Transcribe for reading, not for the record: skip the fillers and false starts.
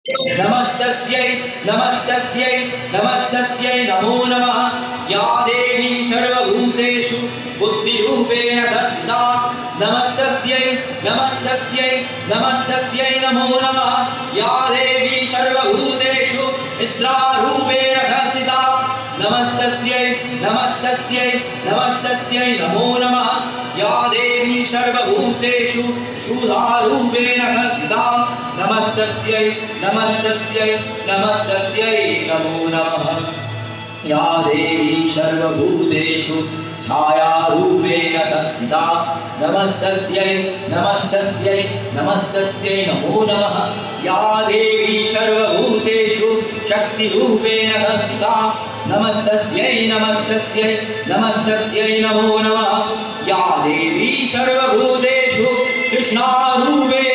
नमस्तस्यै नमस्तस्यै नमस्तस्यै नमो नमः या देवी सर्वभूतेषु बुद्धिरूपेण संस्थिता नमस्तस्यै नमस्तस्यै नमस्तस्यै नमो नमः या देवी सर्वभूतेषु निद्रारूपेण संस्थिता नमस्तस्यै नमस्तस्यै नमस्तस्यै नमो नमः या देवी सर्वभूतेषु शूलारूपेण संस्थिता नमस्तस्यै नमस्तस्यै नमस्तस्यै नमो नमः या देवी सर्वभूतेषु छायारूपेण संस्थिता नमस्तस्यै नमस्तस्यै नमस्तस्यै नमो नमः या देवी सर्वभूतेषु शक्तिरूपेण संस्थिता नमस्तस्यै नमस्तस्यै नमस्तस्यै नमो नमः या देवी सर्वभूतेषु कृष्णारूपेण